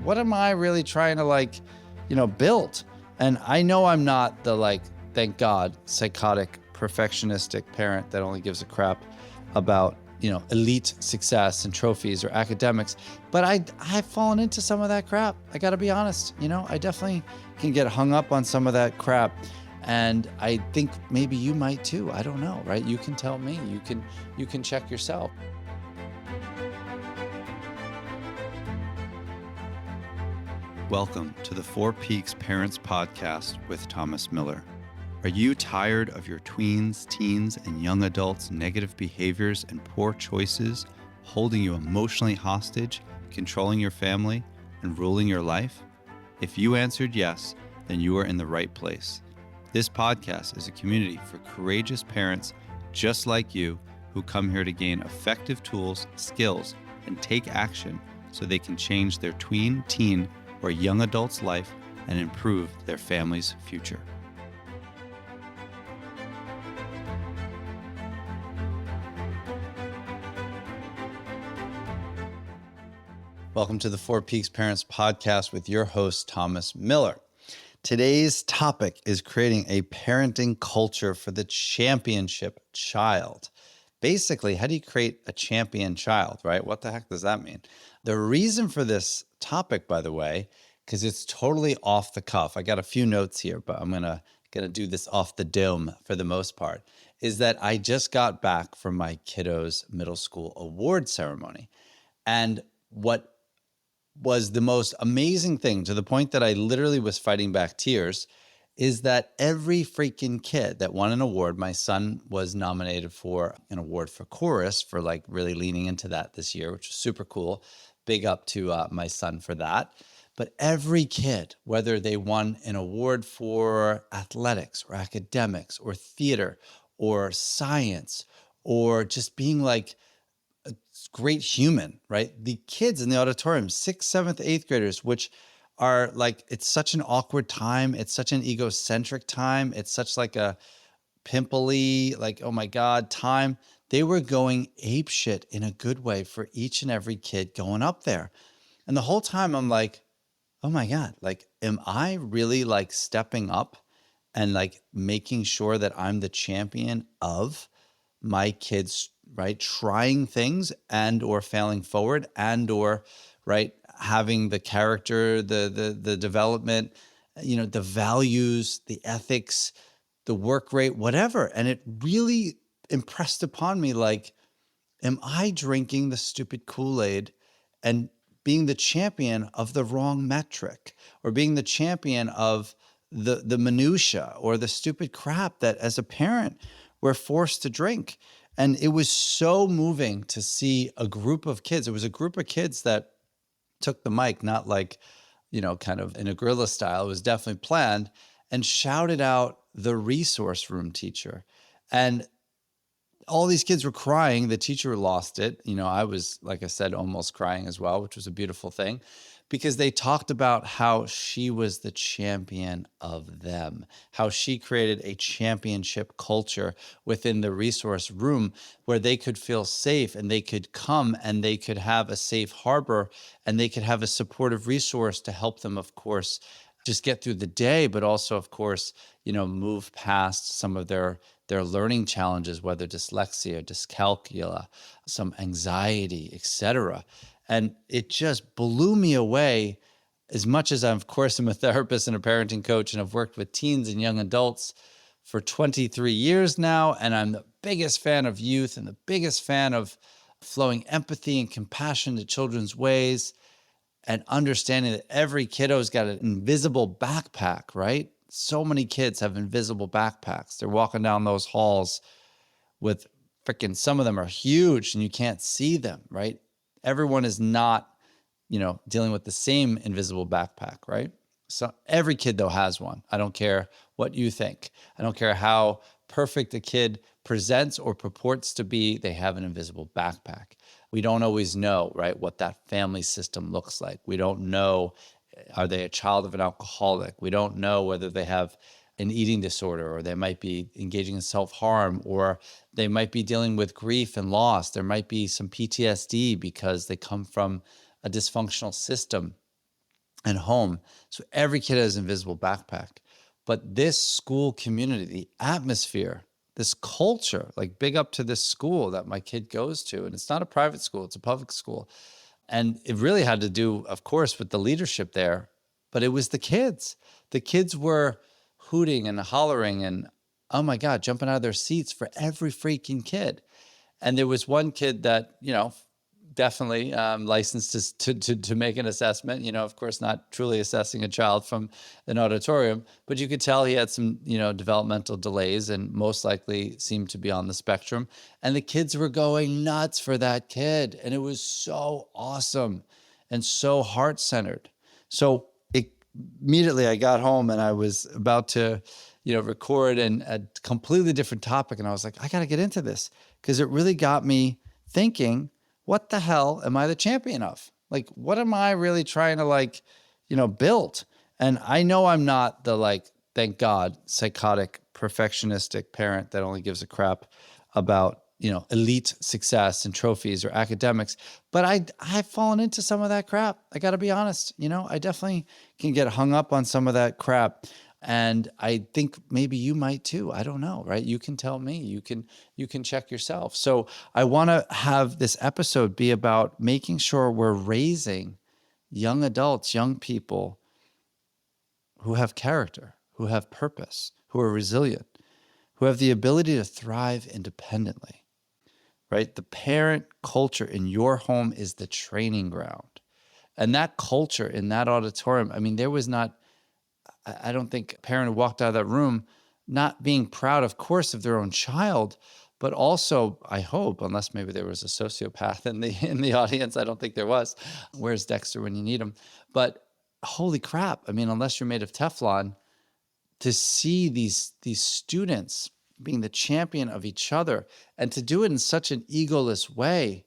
what am I really trying to build? And I know I'm not the thank God, psychotic, perfectionistic parent that only gives a crap about, elite success and trophies or academics. But I've fallen into some of that crap. I got to be honest. I definitely can get hung up on some of that crap. And I think maybe you might too. I don't know, right? You can tell me. You can check yourself. Welcome to the Four Peaks Parents Podcast with Thomas Miller. Are you tired of your tweens, teens, and young adults' negative behaviors and poor choices holding you emotionally hostage, controlling your family, and ruling your life? If you answered yes, then you are in the right place. This podcast is a community for courageous parents just like you who come here to gain effective tools, skills, and take action so they can change their tween, teen, or young adult's life and improve their family's future. Welcome to the Four Peaks Parents Podcast with your host, Thomas Miller. Today's topic is creating a parenting culture for the championship child. Basically, how do you create a champion child, right? What the heck does that mean? The reason for this topic, by the way, because it's totally off the cuff. I got a few notes here, but I'm gonna do this off the dome for the most part, is that I just got back from my kiddos' middle school award ceremony. And what was the most amazing thing, to the point that I literally was fighting back tears, is that every freaking kid that won an award, my son was nominated for an award for chorus for really leaning into that this year, which was super cool. Big up to my son for that. But every kid, whether they won an award for athletics or academics or theater or science or just being a great human, right? The kids in the auditorium, 6th, 7th, 8th graders, which are it's such an awkward time. It's such an egocentric time. It's such a pimply, oh my God, time. They were going apeshit in a good way for each and every kid going up there. And the whole time I'm oh my God, am I really stepping up and making sure that I'm the champion of my kids, right? Trying things and or failing forward and or, right, having the character, the development, the values, the ethics, the work rate, whatever. And it really impressed upon me, am I drinking the stupid Kool-Aid and being the champion of the wrong metric, or being the champion of the minutia or the stupid crap that as a parent we're forced to drink? And it was so moving to see a group of kids. It was a group of kids that took the mic, not kind of in a guerrilla style. It was definitely planned, and shouted out the resource room teacher. And all these kids were crying. The teacher lost it. I was, like I said, almost crying as well, which was a beautiful thing, because they talked about how she was the champion of them, how she created a championship culture within the resource room where they could feel safe and they could come and they could have a safe harbor and they could have a supportive resource to help them, of course, just get through the day, but also, of course, move past some of their learning challenges, whether dyslexia, dyscalculia, some anxiety, etc. And it just blew me away. As much as of course, I'm a therapist and a parenting coach, and I've worked with teens and young adults for 23 years now, and I'm the biggest fan of youth and the biggest fan of flowing empathy and compassion to children's ways, and understanding that every kiddo's got an invisible backpack, right? So many kids have invisible backpacks. They're walking down those halls with some of them are huge and you can't see them, right? Everyone is not, dealing with the same invisible backpack, right? So every kid though has one. I don't care what you think. I don't care how perfect a kid presents or purports to be, they have an invisible backpack. We don't always know, right, what that family system looks like. We don't know, are they a child of an alcoholic? We don't know whether they have an eating disorder, or they might be engaging in self-harm, or they might be dealing with grief and loss. There might be some PTSD because they come from a dysfunctional system. and home. So every kid has an invisible backpack. But this school community, the atmosphere, this culture, like big up to this school that my kid goes to. And it's not a private school, it's a public school. And it really had to do, of course, with the leadership there, but it was the kids. The kids were hooting and hollering and, oh my God, jumping out of their seats for every freaking kid. And there was one kid that, definitely licensed to make an assessment, of course, not truly assessing a child from an auditorium, but you could tell he had some, developmental delays and most likely seemed to be on the spectrum. And the kids were going nuts for that kid. And it was so awesome and so heart-centered. So immediately I got home and I was about to, record and a completely different topic. And I was like, I got to get into this because it really got me thinking, what the hell am I the champion of? Like, what am I really trying to build? And I know I'm not the thank God, psychotic, perfectionistic parent that only gives a crap about, elite success and trophies or academics. But I've fallen into some of that crap. I got to be honest. I definitely can get hung up on some of that crap. And I think maybe you might too. I don't know, right? You can tell me. You can check yourself. So I want to have this episode be about making sure we're raising young adults, young people who have character, who have purpose, who are resilient, who have the ability to thrive independently, right? The parent culture in your home is the training ground. And that culture in that auditorium, I mean, I don't think a parent who walked out of that room not being proud, of course, of their own child, but also, I hope, unless maybe there was a sociopath in the audience, I don't think there was. Where's Dexter when you need him? But holy crap! I mean, unless you're made of Teflon, to see these students being the champion of each other and to do it in such an egoless way.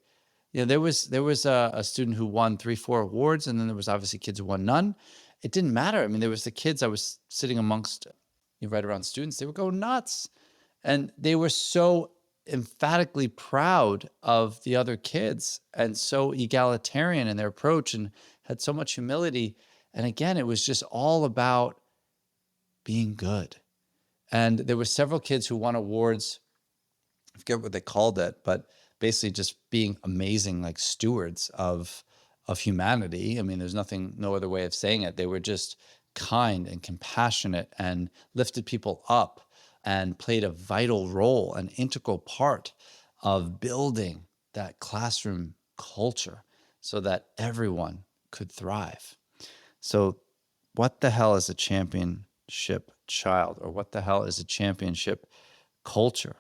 There was a student who won 3-4 awards, and then there was obviously kids who won none. It didn't matter. I mean, there was the kids I was sitting amongst, right around students. They were going nuts. And they were so emphatically proud of the other kids and so egalitarian in their approach and had so much humility. And again, it was just all about being good. And there were several kids who won awards. I forget what they called it, but basically just being amazing, like stewards of humanity. I mean, there's no other way of saying it. They were just kind and compassionate and lifted people up and played a vital role, an integral part of building that classroom culture so that everyone could thrive. So what the hell is a championship child, or what the hell is a championship culture,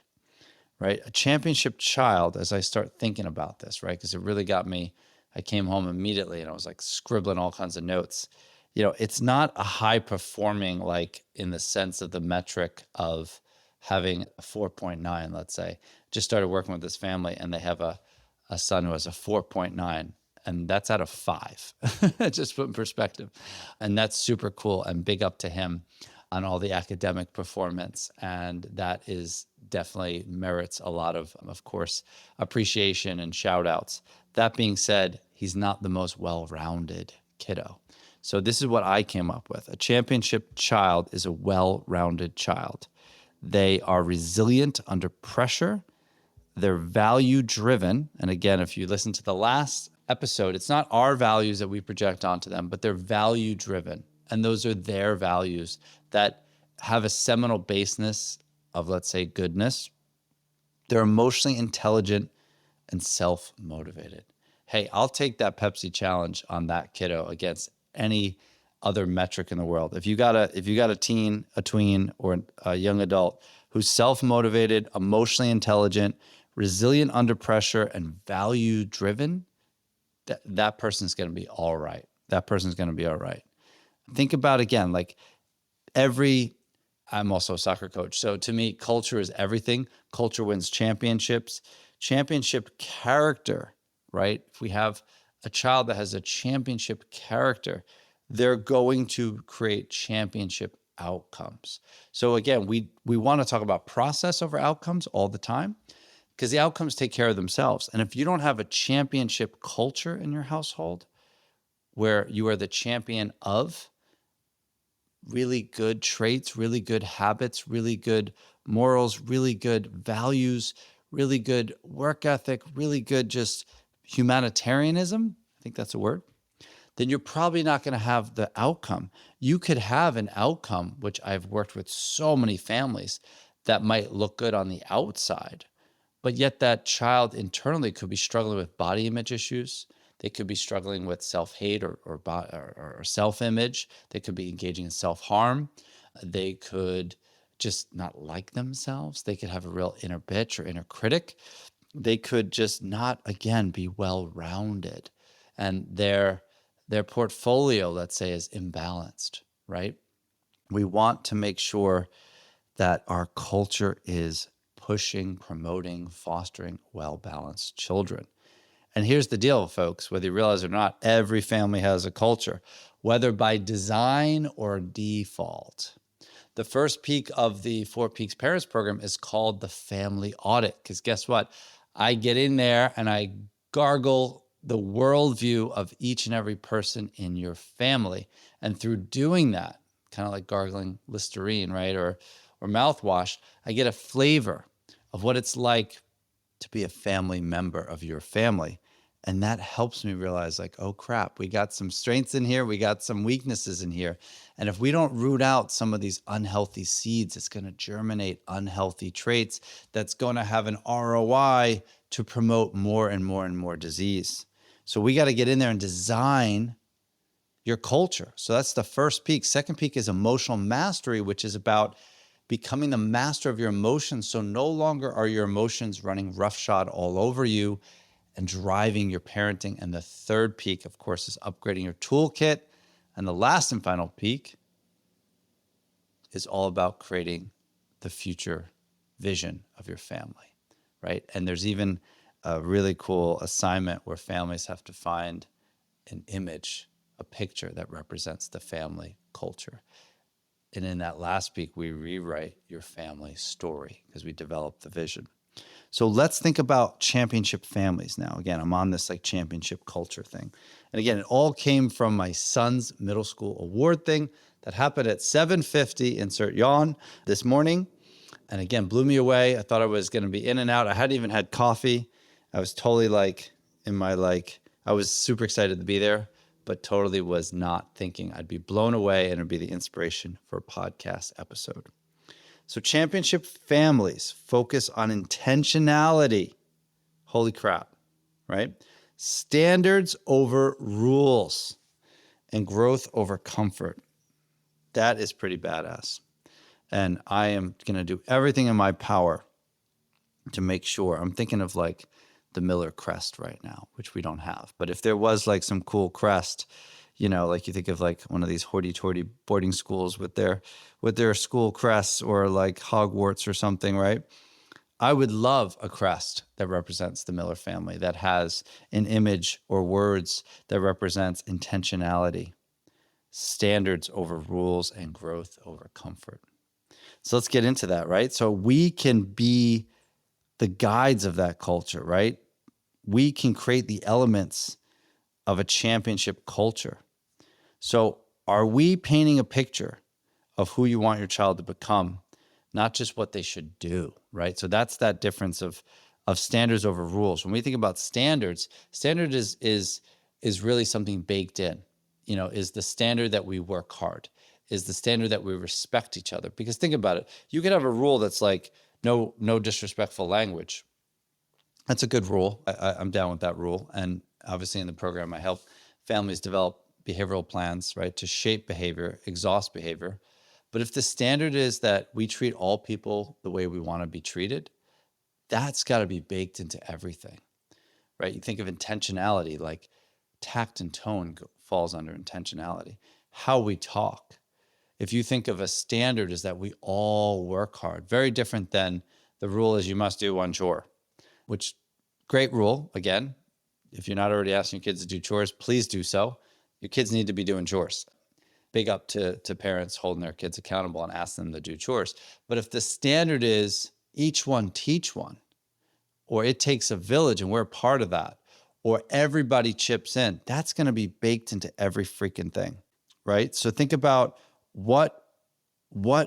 right? A championship child, as I start thinking about this, right? Because it really got me. I came home immediately and I was like scribbling all kinds of notes. It's not a high performing, like in the sense of the metric of having a 4.9, let's say. Just started working with this family and they have a son who has a 4.9, and that's out of 5, just put in perspective. And that's super cool, and big up to him on all the academic performance. And that is definitely merits a lot of course, appreciation and shout outs. That being said, he's not the most well-rounded kiddo. So this is what I came up with. A championship child is a well-rounded child. They are resilient under pressure. They're value-driven. And again, if you listen to the last episode, it's not our values that we project onto them, but they're value-driven. And those are their values that have a seminal baseness of, let's say, goodness. They're emotionally intelligent and self-motivated. Hey, I'll take that Pepsi challenge on that kiddo against any other metric in the world. If you got a teen, a tween, or a young adult who's self-motivated, emotionally intelligent, resilient under pressure, and value-driven, that person's going to be all right. That person's going to be all right. Think about, again, like I'm also a soccer coach. So to me, culture is everything. Culture wins championships. Championship character, right? If we have a child that has a championship character, they're going to create championship outcomes. So again, we want to talk about process over outcomes all the time because the outcomes take care of themselves. And if you don't have a championship culture in your household, where you are the champion of really good traits, really good habits, really good morals, really good values, really good work ethic, really good just humanitarianism, I think that's a word, then you're probably not going to have the outcome. You could have an outcome, which I've worked with so many families, that might look good on the outside, but yet that child internally could be struggling with body image issues. They could be struggling with self-hate or self-image. They could be engaging in self-harm. They could just not like themselves. They could have a real inner bitch or inner critic. They could just not, again, be well-rounded. And their portfolio, let's say, is imbalanced, right? We want to make sure that our culture is pushing, promoting, fostering well-balanced children. And here's the deal, folks, whether you realize it or not, every family has a culture, whether by design or default. The first peak of the 4 Peaks Parents Program is called the family audit, because guess what? I get in there and I gargle the worldview of each and every person in your family. And through doing that, kind of like gargling Listerine, right? Or mouthwash, I get a flavor of what it's like to be a family member of your family. And that helps me realize, like, oh crap, we got some strengths in here, we got some weaknesses in here. And if we don't root out some of these unhealthy seeds, it's going to germinate unhealthy traits that's going to have an ROI to promote more and more and more disease. So we got to get in there and design your culture. So that's the first peak. Second peak is emotional mastery, which is about becoming the master of your emotions. So no longer are your emotions running roughshod all over you and driving your parenting. And the third peak, of course, is upgrading your toolkit. And the last and final peak is all about creating the future vision of your family, right? And there's even a really cool assignment where families have to find an image, a picture that represents the family culture. And in that last peak, we rewrite your family story because we develop the vision. So let's think about championship families now. Again, I'm on this like championship culture thing. And again, it all came from my son's middle school award thing that happened at 7:50, insert yawn, this morning. And again, blew me away. I thought I was going to be in and out. I hadn't even had coffee. I was totally like I was super excited to be there, but totally was not thinking I'd be blown away and it'd be the inspiration for a podcast episode. So championship families focus on intentionality. Holy crap, right? Standards over rules and growth over comfort. That is pretty badass. And I am going to do everything in my power to make sure. I'm thinking of like the Miller crest right now, which we don't have. But if there was like some cool crest, you know, like you think of like one of these hoity-toity boarding schools with their school crests, or like Hogwarts or something, right? I would love a crest that represents the Miller family, that has an image or words that represents intentionality, standards over rules, and growth over comfort. So let's get into that, right? So we can be the guides of that culture, right? We can create the elements of a championship culture. So are we painting a picture of who you want your child to become, not just what they should do, right? So that's that difference of standards over rules. When we think about standards, standard is really something baked in. You know, is the standard that we work hard, is the standard that we respect each other. Because think about it, you could have a rule that's like no disrespectful language. That's a good rule. I'm down with that rule. And obviously in the program, I help families develop behavioral plans, right, to shape behavior, exhaust behavior. But if the standard is that we treat all people the way we want to be treated, that's got to be baked into everything, right? You think of intentionality, like tact and tone falls under intentionality. How we talk. If you think of a standard as that we all work hard, very different than the rule is you must do one chore, which great rule. Again, if you're not already asking your kids to do chores, please do so. Your kids need to be doing chores. Big up to parents holding their kids accountable and ask them to do chores. But if the standard is each one teach one, or it takes a village and we're part of that, or everybody chips in, that's going to be baked into every freaking thing, right? So think about what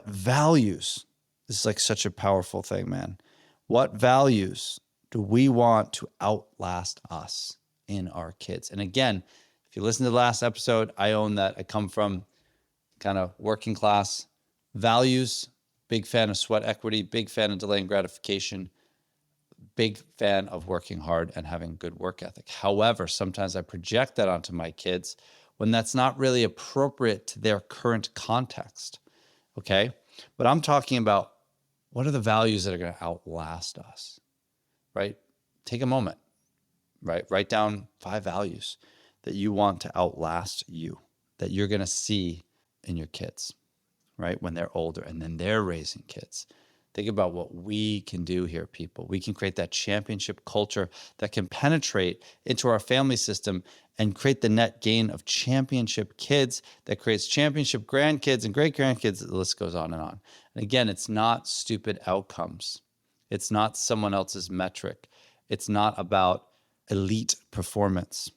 values, this is like such a powerful thing, man. What values do we want to outlast us in our kids? And again, if you listen to the last episode, I own that. I come from kind of working class values, big fan of sweat equity, big fan of delaying gratification, big fan of working hard and having good work ethic. However, sometimes I project that onto my kids when that's not really appropriate to their current context. Okay. But I'm talking about what are the values that are going to outlast us, right? Take a moment, right? Write down 5 values that you want to outlast you, that you're going to see in your kids, right? When they're older and then they're raising kids. Think about what we can do here, people. We can create that championship culture that can penetrate into our family system and create the net gain of championship kids that creates championship grandkids and great grandkids. The list goes on and on. And again, it's not stupid outcomes. It's not someone else's metric. It's not about elite performance,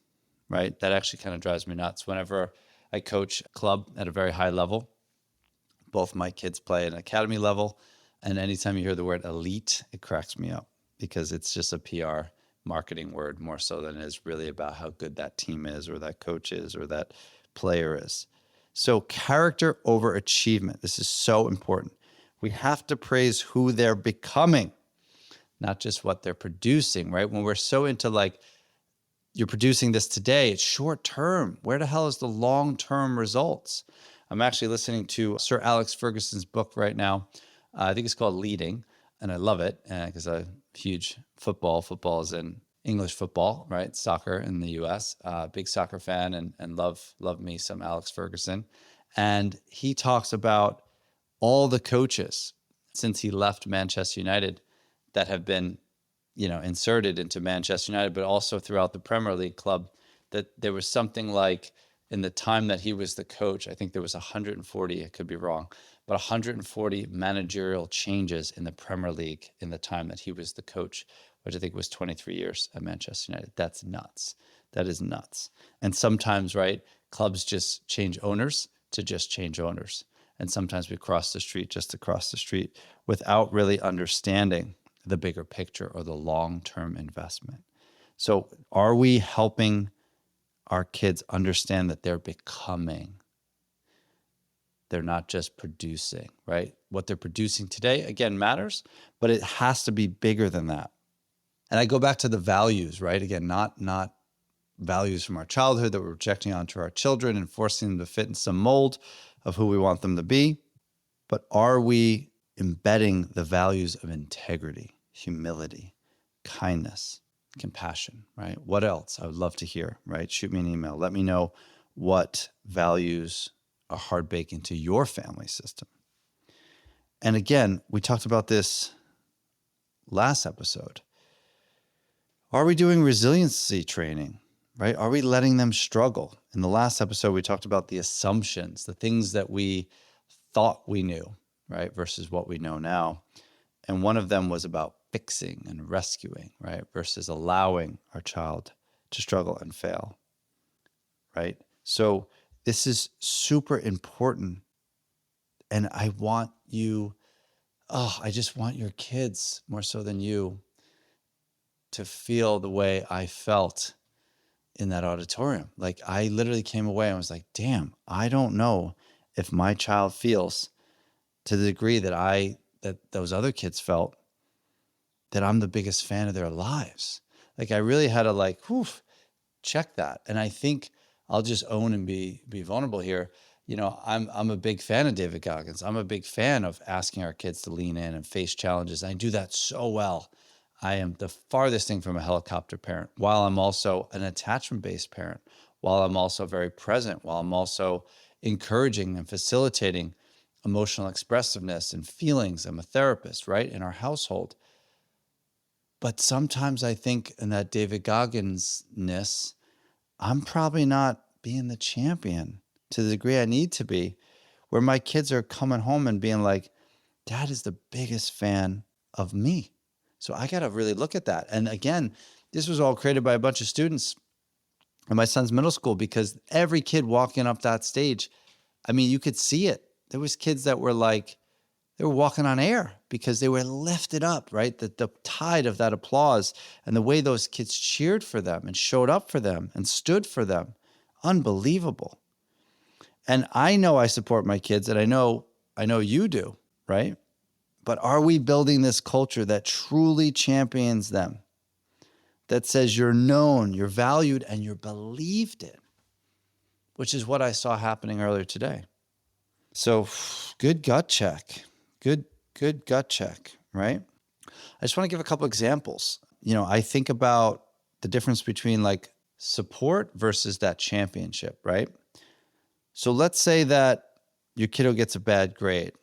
right? That actually kind of drives me nuts. Whenever I coach a club at a very high level, both my kids play at an academy level. And anytime you hear the word elite, it cracks me up because it's just a PR marketing word more so than it is really about how good that team is or that coach is or that player is. So character over achievement. This is so important. We have to praise who they're becoming, not just what they're producing, right? When we're so into like, you're producing this today, it's short term. Where the hell is the long-term results? I'm actually listening to Sir Alex Ferguson's book right now. I think it's called Leading, and I love it because I'm a huge football is in English football, right? Soccer in the US, big soccer fan and love me some Alex Ferguson. And he talks about all the coaches since he left Manchester United that have been, inserted into Manchester United, but also throughout the Premier League club, that there was something like in the time that he was the coach, I think there was 140, I could be wrong, but 140 managerial changes in the Premier League in the time that he was the coach, which I think was 23 years at Manchester United. That's nuts. That is nuts. And sometimes, right, clubs just change owners to just change owners. And sometimes we cross the street just to cross the street without really understanding the bigger picture or the long-term investment. So are we helping our kids understand that they're becoming? They're not just producing, right? What they're producing today, again, matters, but it has to be bigger than that. And I go back to the values, right? Again, not values from our childhood that we're projecting onto our children and forcing them to fit in some mold of who we want them to be, but are we embedding the values of integrity, humility, kindness, compassion, right? What else? I would love to hear, right? Shoot me an email. Let me know what values are hard baked into your family system. And again, we talked about this last episode. Are we doing resiliency training, right? Are we letting them struggle? In the last episode, we talked about the assumptions, the things that we thought we knew, right? Versus what we know now. And one of them was about fixing and rescuing, right? Versus allowing our child to struggle and fail, right? So this is super important. And I want you, I just want your kids more so than you to feel the way I felt in that auditorium. Like I literally came away and was like, damn, I don't know if my child feels to the degree that those other kids felt, that I'm the biggest fan of their lives. Like I really had to check that. And I think I'll just own and be vulnerable here. I'm a big fan of David Goggins. I'm a big fan of asking our kids to lean in and face challenges. I do that so well. I am the farthest thing from a helicopter parent, while I'm also an attachment-based parent, while I'm also very present, while I'm also encouraging and facilitating emotional expressiveness and feelings. I'm a therapist, right, in our household. But sometimes I think in that David Goggins-ness, I'm probably not being the champion to the degree I need to be, where my kids are coming home and being like, Dad is the biggest fan of me. So I got to really look at that. And again, This was all created by a bunch of students in my son's middle school, because every kid walking up that stage, I mean, you could see it. There was kids that were like, they were walking on air because they were lifted up, right? The tide of that applause and the way those kids cheered for them and showed up for them and stood for them. Unbelievable. And I know I support my kids, and I know you do, right? But are we building this culture that truly champions them? That says you're known, you're valued, and you're believed in, which is what I saw happening earlier today. So good gut check. Good gut check, right? I just want to give a couple examples. I think about the difference between like support versus that championship, right? So let's say that your kiddo gets a bad grade.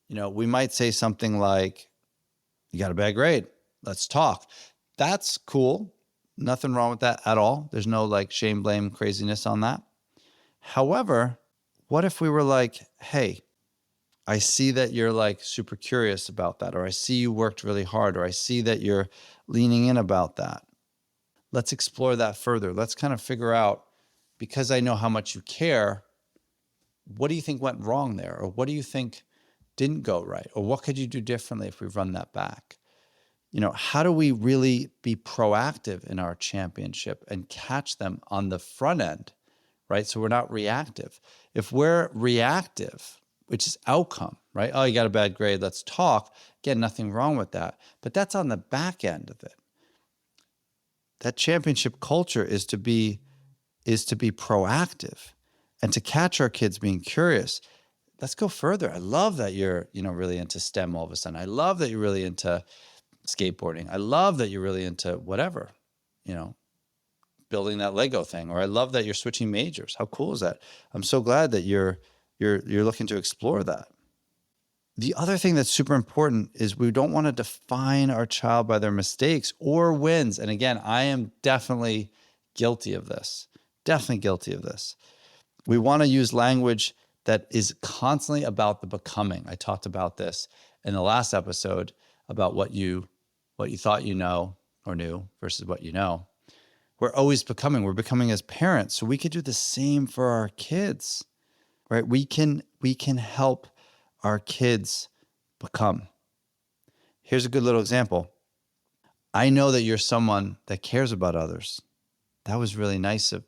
We might say something like, you got a bad grade, let's talk. That's cool. Nothing wrong with that at all. There's no like shame, blame, craziness on that. However, what if we were like, hey, I see that you're like super curious about that, or I see you worked really hard, or I see that you're leaning in about that. Let's explore that further. Let's kind of figure out, because I know how much you care, what do you think went wrong there? Or what do you think didn't go right? Or what could you do differently if we run that back? How do we really be proactive in our championship and catch them on the front end, right? So we're not reactive. If we're reactive, which is outcome, right? Oh, you got a bad grade, let's talk. Again, nothing wrong with that. But that's on the back end of it. That championship culture is to be proactive and to catch our kids being curious. Let's go further. I love that you're, really into STEM all of a sudden. I love that you're really into skateboarding. I love that you're really into whatever, building that Lego thing, or I love that you're switching majors. How cool is that? I'm so glad that you're looking to explore that. The other thing that's super important is we don't want to define our child by their mistakes or wins. And again, I am definitely guilty of this. We want to use language that is constantly about the becoming. I talked about this in the last episode about what you thought you know or knew versus what you know. We're always becoming. We're becoming as parents. So we could do the same for our kids, right? We can help our kids become. Here's a good little example. I know that you're someone that cares about others. That was really nice of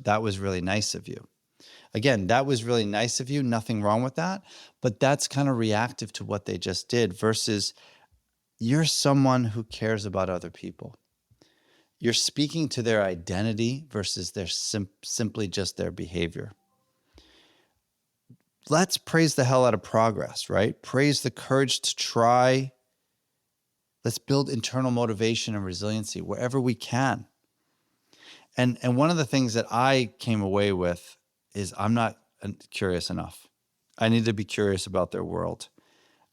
that was really nice of you. Again, that was really nice of you. Nothing wrong with that. But that's kind of reactive to what they just did versus you're someone who cares about other people. You're speaking to their identity versus their simply just their behavior. Let's praise the hell out of progress, right? Praise the courage to try. Let's build internal motivation and resiliency wherever we can. And one of the things that I came away with is I'm not curious enough. I need to be curious about their world.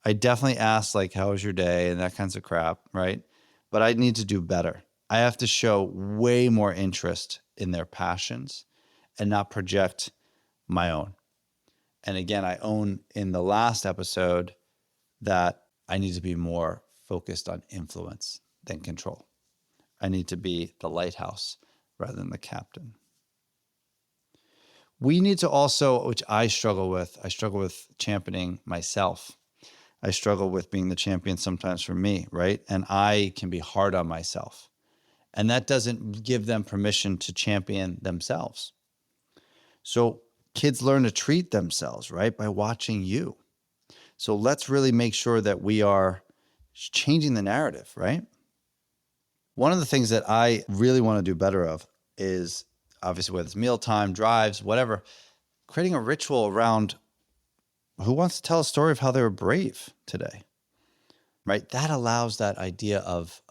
I definitely ask like, how was your day and that kinds of crap, right? But I need to do better. I have to show way more interest in their passions and not project my own. And again, I own in the last episode that I need to be more focused on influence than control. I need to be the lighthouse rather than the captain. We need to also, which I struggle with championing myself. I struggle with being the champion sometimes for me, right? And I can be hard on myself. And that doesn't give them permission to champion themselves. So kids learn to treat themselves, right, by watching you. So let's really make sure that we are changing the narrative, right? One of the things that I really want to do better of is, obviously, whether it's mealtime, drives, whatever, creating a ritual around who wants to tell a story of how they were brave today, right? That allows that idea of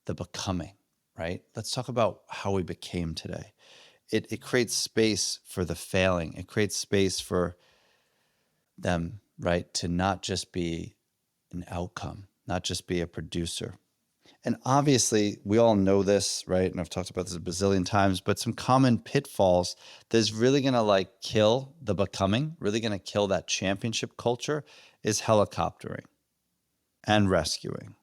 the becoming, right? Let's talk about how we became today. It creates space for the failing. It creates space for them, right, to not just be an outcome, not just be a producer. And obviously, we all know this, right? And I've talked about this a bazillion times, but some common pitfalls that's really going to like kill the becoming, really going to kill that championship culture is helicoptering and rescuing.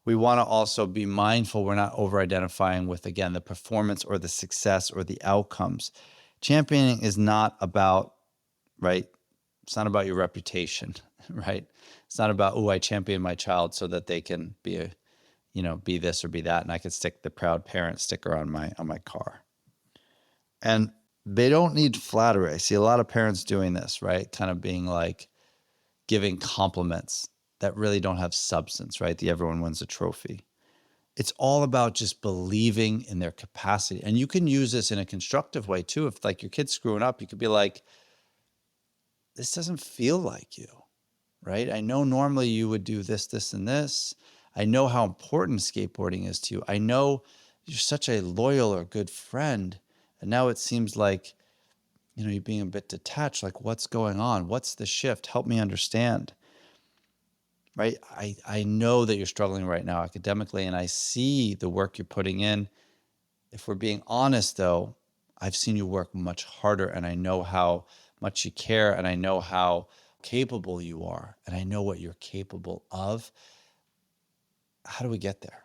We want to also be mindful we're not over-identifying with, again, the performance or the success or the outcomes. Championing is not about, right? It's not about your reputation, right? It's not about, I champion my child so that they can be be this or be that, and I could stick the proud parent sticker on my car. And they don't need flattery. I see a lot of parents doing this, right? Kind of being like giving compliments that really don't have substance, right? The everyone wins a trophy. It's all about just believing in their capacity. And you can use this in a constructive way too. If like your kid's screwing up, you could be like, this doesn't feel like you, right? I know normally you would do this, this, and this. I know how important skateboarding is to you. I know you're such a loyal or good friend. And now it seems like, you're being a bit detached. Like, what's going on? What's the shift? Help me understand. Right? I know that you're struggling right now academically, and I see the work you're putting in. If we're being honest, though, I've seen you work much harder, and I know how much you care, and I know how capable you are, and I know what you're capable of. How do we get there?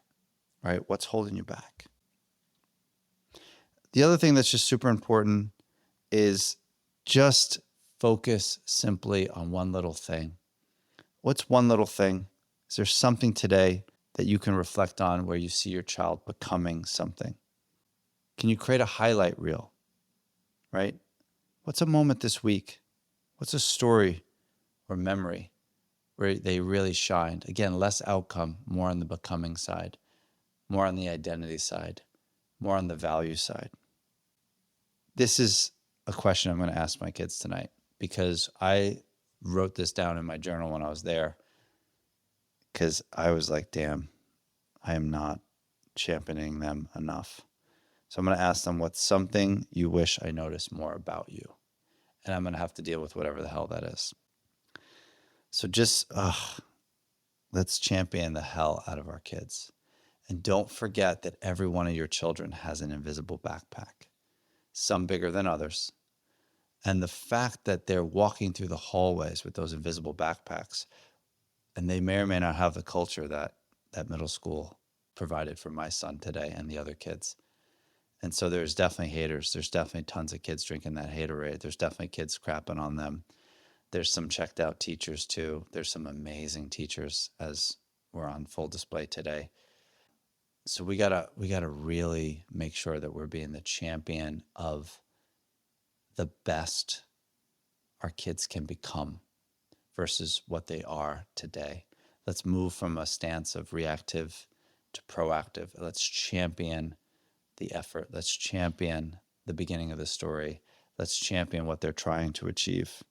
Right? What's holding you back? The other thing that's just super important is just focus simply on one little thing. What's one little thing? Is there something today that you can reflect on where you see your child becoming something? Can you create a highlight reel, right? What's a moment this week? What's a story or memory where they really shined? Again, less outcome, more on the becoming side, more on the identity side, more on the value side. This is a question I'm going to ask my kids tonight because I wrote this down in my journal when I was there because I was like, damn, I am not championing them enough. So I'm going to ask them, what's something you wish I noticed more about you? And I'm going to have to deal with whatever the hell that is. So just, let's champion the hell out of our kids. And don't forget that every one of your children has an invisible backpack, some bigger than others. And the fact that they're walking through the hallways with those invisible backpacks, and they may or may not have the culture that middle school provided for my son today and the other kids. And so there's definitely haters. There's definitely tons of kids drinking that haterade. There's definitely kids crapping on them. There's some checked out teachers too. There's some amazing teachers, as we're on full display today. So we gotta really make sure that we're being the champion of the best our kids can become versus what they are today. Let's move from a stance of reactive to proactive. Let's champion the effort. Let's champion the beginning of the story. Let's champion what they're trying to achieve.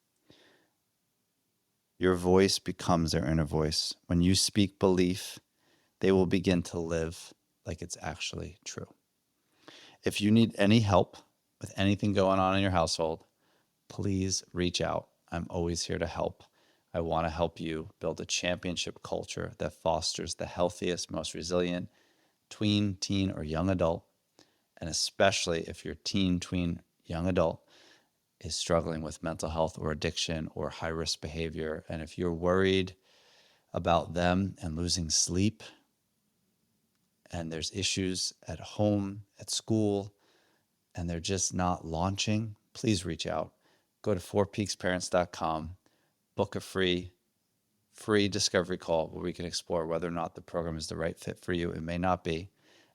Your voice becomes their inner voice. When you speak belief, they will begin to live like it's actually true. If you need any help with anything going on in your household, please reach out. I'm always here to help. I want to help you build a championship culture that fosters the healthiest, most resilient tween, teen, or young adult. And especially if your teen, tween, young adult is struggling with mental health or addiction or high-risk behavior. And if you're worried about them and losing sleep, and there's issues at home, at school, and they're just not launching, please reach out. Go to fourpeaksparents.com, book a free discovery call where we can explore whether or not the program is the right fit for you. It may not be.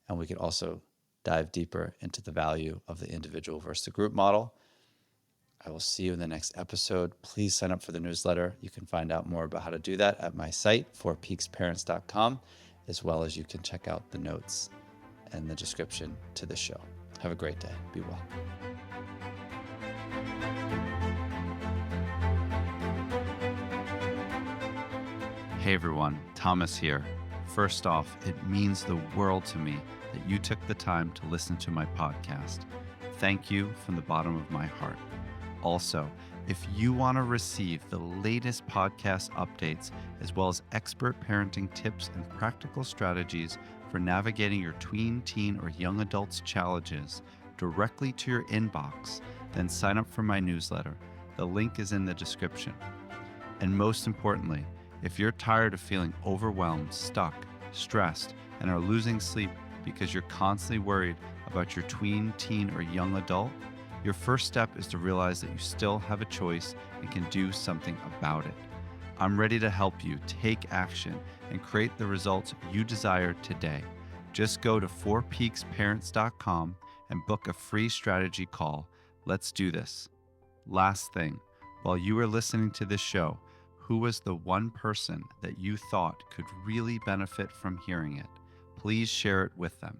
And we can also dive deeper into the value of the individual versus the group model. I will see you in the next episode. Please sign up for the newsletter. You can find out more about how to do that at my site, fourpeaksparents.com, as well as you can check out the notes and the description to the show. Have a great day. Be well. Hey everyone, Thomas here. First off, it means the world to me that you took the time to listen to my podcast. Thank you from the bottom of my heart. Also, if you want to receive the latest podcast updates, as well as expert parenting tips and practical strategies for navigating your tween, teen, or young adults challenges directly to your inbox, then sign up for my newsletter. The link is in the description. And most importantly, if you're tired of feeling overwhelmed, stuck, stressed, and are losing sleep because you're constantly worried about your tween, teen, or young adult, your first step is to realize that you still have a choice and can do something about it. I'm ready to help you take action and create the results you desire today. Just go to 4peaksparents.com and book a free strategy call. Let's do this. Last thing, while you were listening to this show, who was the one person that you thought could really benefit from hearing it? Please share it with them.